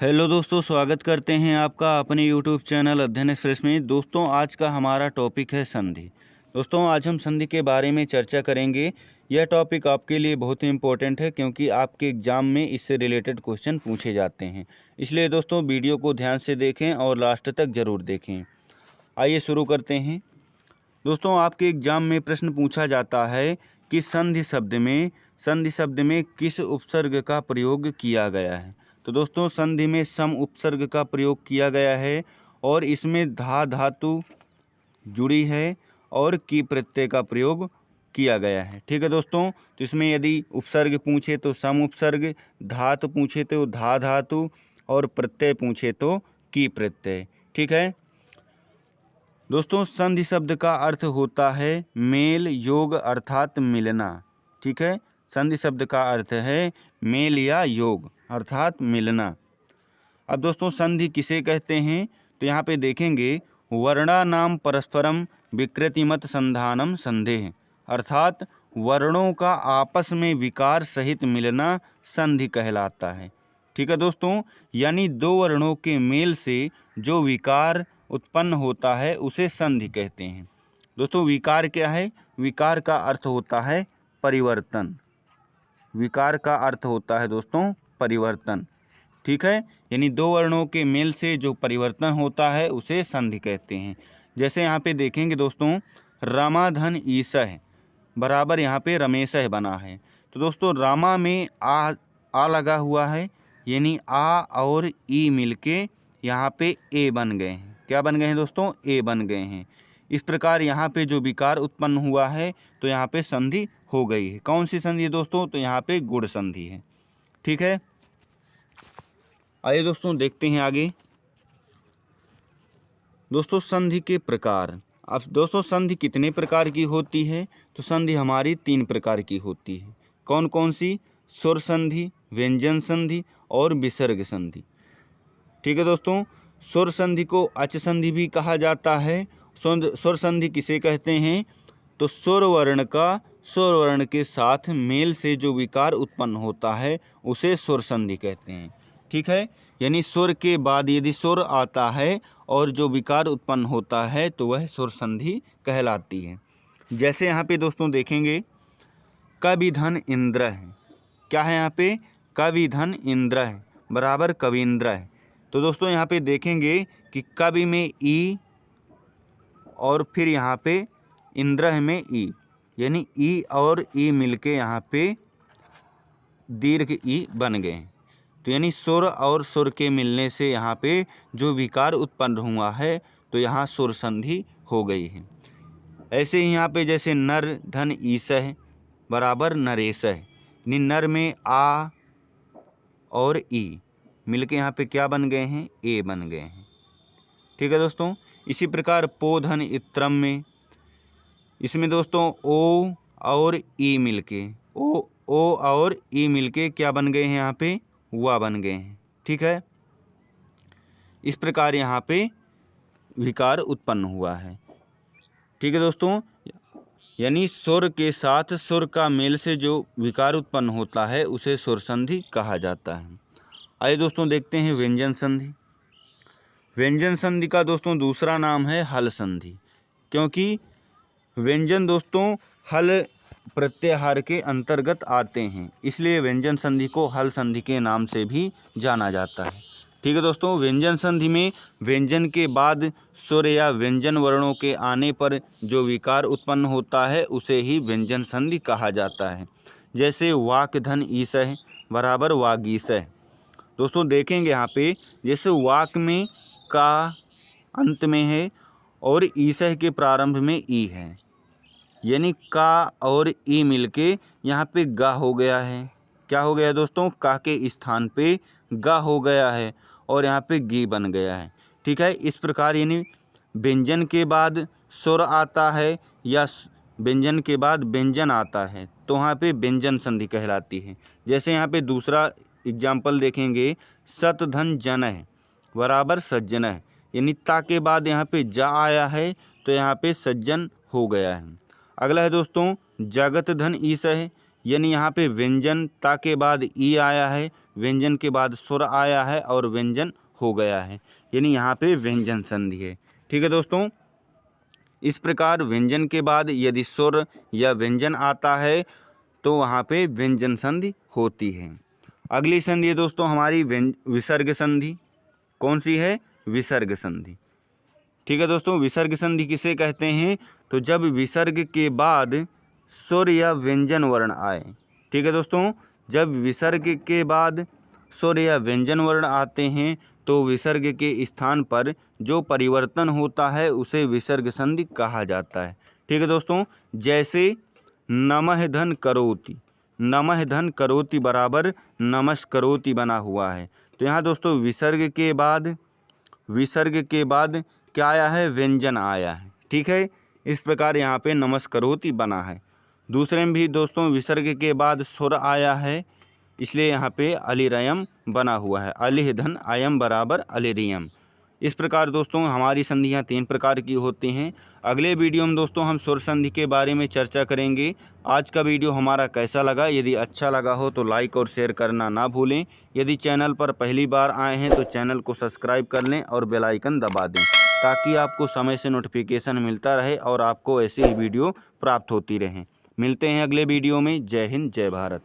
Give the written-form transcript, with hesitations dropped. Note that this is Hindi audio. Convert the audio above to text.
हेलो दोस्तों, स्वागत करते हैं आपका अपने यूट्यूब चैनल अध्ययन एक्सप्रेस में। दोस्तों, आज का हमारा टॉपिक है संधि। दोस्तों, आज हम संधि के बारे में चर्चा करेंगे। यह टॉपिक आपके लिए बहुत ही इम्पोर्टेंट है क्योंकि आपके एग्ज़ाम में इससे रिलेटेड क्वेश्चन पूछे जाते हैं। इसलिए दोस्तों, वीडियो को ध्यान से देखें और लास्ट तक ज़रूर देखें। आइए शुरू करते हैं। दोस्तों, आपके एग्ज़ाम में प्रश्न पूछा जाता है कि संधि शब्द में किस उपसर्ग का प्रयोग किया गया है। तो दोस्तों, संधि में सम उपसर्ग का प्रयोग किया गया है और इसमें धा धातु जुड़ी है और की प्रत्यय का प्रयोग किया गया है। ठीक है दोस्तों, तो इसमें यदि उपसर्ग पूछे तो सम उपसर्ग, धातु पूछे तो धा धातु और प्रत्यय पूछे तो की प्रत्यय। ठीक है दोस्तों, संधि शब्द का अर्थ होता है मेल योग अर्थात मिलना। ठीक है, संधि शब्द का अर्थ है मेल या योग अर्थात मिलना। अब दोस्तों, संधि किसे कहते हैं तो यहाँ पे देखेंगे, वर्णानाम परस्परम विकृतिमत संधानम संधेः, अर्थात वर्णों का आपस में विकार सहित मिलना संधि कहलाता है। ठीक है दोस्तों, यानी दो वर्णों के मेल से जो विकार उत्पन्न होता है उसे संधि कहते हैं। दोस्तों, विकार क्या है? विकार का अर्थ होता है परिवर्तन। विकार का अर्थ होता है दोस्तों परिवर्तन। ठीक है, यानी दो वर्णों के मेल से जो परिवर्तन होता है उसे संधि कहते हैं। जैसे यहाँ पे देखेंगे दोस्तों, रामाधन ईसह बराबर यहाँ पे रमेशह बना है। तो दोस्तों, रामा में आ लगा हुआ है, यानी आ और ई मिलके यहाँ पे ए बन गए हैं। क्या बन गए हैं दोस्तों? ए बन गए हैं। इस प्रकार यहाँ पे जो विकार उत्पन्न हुआ है तो यहाँ पे संधि हो गई है। कौन सी संधि है दोस्तों? तो यहाँ पे गुण संधि है। ठीक है, आइए दोस्तों देखते हैं आगे। दोस्तों, संधि के प्रकार। अब दोस्तों, संधि कितने प्रकार की होती है? तो संधि हमारी 3 प्रकार की होती है। कौन कौन सी? स्वर संधि, व्यंजन संधि और विसर्ग संधि। ठीक है दोस्तों, स्वर संधि को अच संधि भी कहा जाता है। स्वर संधि किसे कहते हैं? तो स्वर वर्ण के साथ मेल से जो विकार उत्पन्न होता है उसे स्वर संधि कहते हैं। ठीक है, यानी स्वर के बाद यदि स्वर आता है और जो विकार उत्पन्न होता है तो वह स्वर संधि कहलाती है। जैसे यहाँ पे दोस्तों देखेंगे, कविधन इंद्र है। क्या है यहाँ पे? कविधन इंद्र है बराबर कवींद्र है। तो दोस्तों, यहाँ पे देखेंगे कि कवि में ई और फिर यहाँ पे इंद्र में ई, यानी ई और ई मिलके यहाँ पे दीर्घ ई बन गए। तो यानी सुर और सुर के मिलने से यहाँ पे जो विकार उत्पन्न हुआ है तो यहाँ सुर संधि हो गई है। ऐसे ही यहाँ पे जैसे नर धन ईसह बराबर नरेशह, यानी नर में आ और ई मिलके यहाँ पे क्या बन गए हैं? ए बन गए हैं। ठीक है दोस्तों, इसी प्रकार पोधन इत्रम में, इसमें दोस्तों ओ और ई मिलके ओ और ई मिलके क्या बन गए हैं? यहाँ पे वा बन गए हैं। ठीक है, इस प्रकार यहाँ पे विकार उत्पन्न हुआ है। ठीक है दोस्तों, यानी सुर के साथ सुर का मेल से जो विकार उत्पन्न होता है उसे सुर संधि कहा जाता है। आइए दोस्तों देखते हैं व्यंजन संधि। व्यंजन संधि का दोस्तों दूसरा नाम है हल संधि, क्योंकि व्यंजन दोस्तों हल प्रत्याहार के अंतर्गत आते हैं, इसलिए व्यंजन संधि को हल संधि के नाम से भी जाना जाता है। ठीक है दोस्तों, व्यंजन संधि में व्यंजन के बाद स्वर या व्यंजन वर्णों के आने पर जो विकार उत्पन्न होता है उसे ही व्यंजन संधि कहा जाता है। जैसे वाक धन ईसह बराबर वागीसह। दोस्तों देखेंगे यहाँ पे, जैसे वाक में का अंत में है और ईसह के प्रारंभ में ई है, यानी का और ई मिलके यहाँ पे गा हो गया है। क्या हो गया दोस्तों? का के स्थान पे गा हो गया है और यहाँ पे गी बन गया है। ठीक है, इस प्रकार यानी व्यंजन के बाद स्वर आता है या व्यंजन के बाद व्यंजन आता है तो वहाँ पे व्यंजन संधि कहलाती है। जैसे यहाँ पे दूसरा एग्जाम्पल देखेंगे, सत धन जनः बराबर सज्जनः, यानी ता के बाद यहाँ पे जा आया है तो यहाँ पे सज्जन हो गया है। अगला है दोस्तों जगत धन ईसह, यानी यहाँ पे व्यंजनता के बाद ई आया है, व्यंजन के बाद सुर आया है और व्यंजन हो गया है, यानी यहाँ पे व्यंजन संधि है। ठीक है दोस्तों, इस प्रकार व्यंजन के बाद यदि सुर या व्यंजन आता है तो वहाँ पे व्यंजन संधि होती है। अगली संधि है दोस्तों हमारी विसर्ग संधि। कौन सी है? विसर्ग संधि। ठीक है दोस्तों, विसर्ग संधि किसे कहते हैं? तो जब विसर्ग के बाद सुर या व्यंजन वर्ण आए। ठीक है दोस्तों, जब विसर्ग के बाद सुर या व्यंजन वर्ण आते हैं तो विसर्ग के स्थान पर जो परिवर्तन होता है उसे विसर्ग संधि कहा जाता है। ठीक है दोस्तों, जैसे नमः धन करोति, नमः धन करोति बराबर नमस्करोति बना हुआ है। तो यहाँ दोस्तों विसर्ग के बाद क्या आया है? व्यंजन आया है। ठीक है, इस प्रकार यहाँ पे नमस्करोति बना है। दूसरे में भी दोस्तों विसर्ग के बाद सुर आया है, इसलिए यहाँ पे अलिरयम बना हुआ है। अलिह धन अयम बराबर अलिरियम। इस प्रकार दोस्तों हमारी संधियाँ 3 प्रकार की होती हैं। अगले वीडियो में दोस्तों हम सुर संधि के बारे में चर्चा करेंगे। आज का वीडियो हमारा कैसा लगा? यदि अच्छा लगा हो तो लाइक और शेयर करना ना भूलें। यदि चैनल पर पहली बार आए हैं तो चैनल को सब्सक्राइब कर लें और बेल आइकन दबा दें, ताकि आपको समय से नोटिफिकेशन मिलता रहे और आपको ऐसी ही वीडियो प्राप्त होती रहें। मिलते हैं अगले वीडियो में। जय हिंद, जय भारत।